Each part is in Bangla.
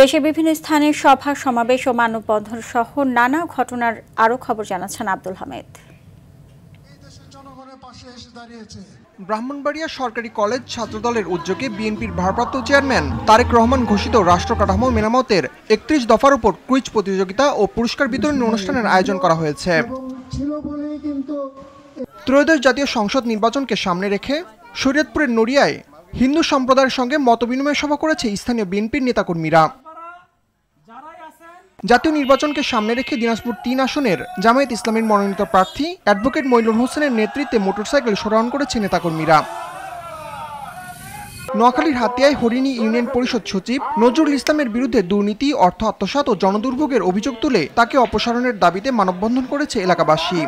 দেশের বিভিন্ন স্থানে সভা সমাবেশ ও মানববন্ধন সহ নানা ঘটনার আরও খবর জানাচ্ছেন আব্দুল হামিদ। ব্রাহ্মণবাড়িয়া সরকারি কলেজ ছাত্রদলের উদ্যোগে বিএনপির ভারপ্রাপ্ত চেয়ারম্যান তারেক রহমান ঘোষিত রাষ্ট্র কাঠামো মেরামতের ৩১ দফার উপর কুইজ প্রতিযোগিতা ও পুরস্কার বিতরণী অনুষ্ঠানের আয়োজন করা হয়েছে। ত্রয়োদশ জাতীয় সংসদ নির্বাচনকে সামনে রেখে শরীয়তপুরের নড়িয়ায় হিন্দু সম্প্রদায়ের সঙ্গে মতবিনিময় সভা করেছে স্থানীয় বিএনপির নেতাকর্মীরা। জাতীয় নির্বাচনকে সামনে রেখে দিনাজপুর ৩ আসনের জামায়াত ইসলামীর মনোনীত প্রার্থী অ্যাডভোকেট মইনুল হোসেনের নেতৃত্বে মোটরসাইকেল সরান করেছে নেতাকর্মীরা। নোয়াখালীর হাতিয়ায় হরিণী ইউনিয়ন পরিষদ সচিব নজরুল ইসলামের বিরুদ্ধে দুর্নীতি, অর্থ আত্মসাৎ ও জনদুর্ভোগের অভিযোগ তুলে তাকে অপসারণের দাবিতে মানববন্ধন করেছে এলাকাবাসী।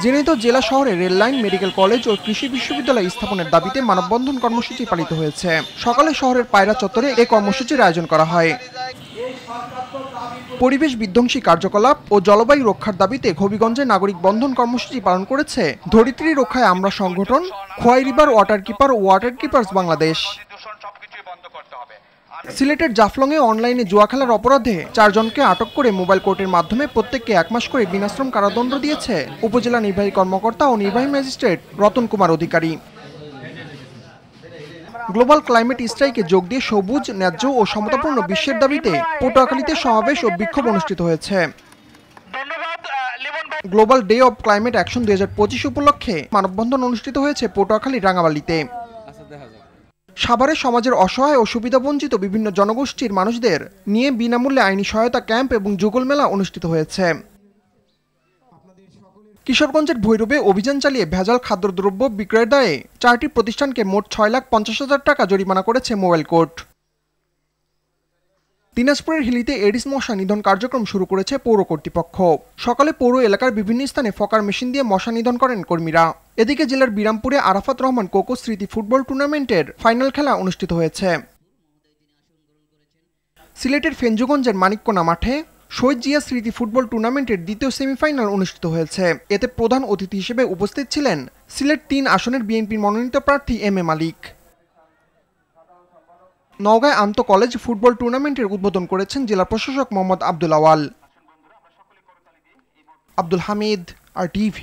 ঝিনাইদহ জেলা শহরে রেললাইন, মেডিকেল কলেজ ও কৃষি বিশ্ববিদ্যালয় স্থাপনের দাবিতে মানববন্ধন কর্মসূচি পালিত হয়েছে। সকালে শহরের পায়রা চত্বরে এই কর্মসূচির আয়োজন করা হয়। পরিবেশ বিধ্বংসী কার্যকলাপ ও জলবায়ু রক্ষার দাবিতে হবিগঞ্জে নাগরিক বন্ধন কর্মসূচি পালন করেছে ধরিত্রী রক্ষায় আমরা সংগঠন, খোয়াই রিভার ওয়াটার কিপার ও ওয়াটার কিপার্স বাংলাদেশ। সিলেটের জাফলংয়ে অনলাইনে জুয়া খেলার অপরাধে 4 জনকে আটক করে মোবাইল কোর্টের মাধ্যমে প্রত্যেককে 1 মাস করে বিনাশ্রম কারাদণ্ড দিয়েছে উপজেলা নির্বাহী কর্মকর্তা ও নির্বাহী ম্যাজিস্ট্রেট রতন কুমার অধিকারী। গ্লোবাল ক্লাইমেট স্ট্রাইকে যোগ দিয়ে সবুজ, ন্যায্য ও সমতাপূর্ণ বিশ্বের দাবিতে পটুয়াখালীতে সমাবেশ ও বিক্ষোভ অনুষ্ঠিত হয়েছে। Global day of climate action 2025 উপলক্ষে মানববন্ধন অনুষ্ঠিত হয়েছে পটুয়াখালী রাঙাবালিতে। সাভারে সমাজের অসহায় ও সুবিধাবঞ্চিত বিভিন্ন জনগোষ্ঠীর মানুষদের নিয়ে বিনামূল্যে আইনি সহায়তা ক্যাম্প এবং যুগল মেলা অনুষ্ঠিত হয়েছে। কিশোরগঞ্জের ভৈরবে অভিযান চালিয়ে ভেজাল খাদ্যদ্রব্য বিক্রয়ের দায়ে 4টি প্রতিষ্ঠানকে মোট 6,50,000 টাকা জরিমানা করেছে মোবাইল কোর্ট। দিনাজপুরের হিলিতে এডিস মশা নিধন কার্যক্রম শুরু করেছে পৌর কর্তৃপক্ষ। সকালে পৌর এলাকার বিভিন্ন স্থানে ফকার মেশিন দিয়ে মশা নিধন করেন কর্মীরা। এদিকে জেলার বিরামপুরে আরাফাত রহমান কোকো স্মৃতি ফুটবল টুর্নামেন্টের ফাইনাল খেলা অনুষ্ঠিত হয়েছে। সিলেটের ফেঞ্জুগঞ্জের মানিককোনা মাঠে শহীদ জিয়া স্মৃতি ফুটবল টুর্নামেন্টের দ্বিতীয় সেমিফাইনাল অনুষ্ঠিত হয়েছে। এতে প্রধান অতিথি হিসেবে উপস্থিত ছিলেন সিলেট 3 আসনের বিএনপির মনোনীত প্রার্থী এম এ মালিক। নওগাঁয় আন্ত কলেজ ফুটবল টুর্নামেন্টের উদ্বোধন করেছেন জেলা প্রশাসক মোহাম্মদ আব্দুল আওয়াল। আব্দুল হামিদ, RTV।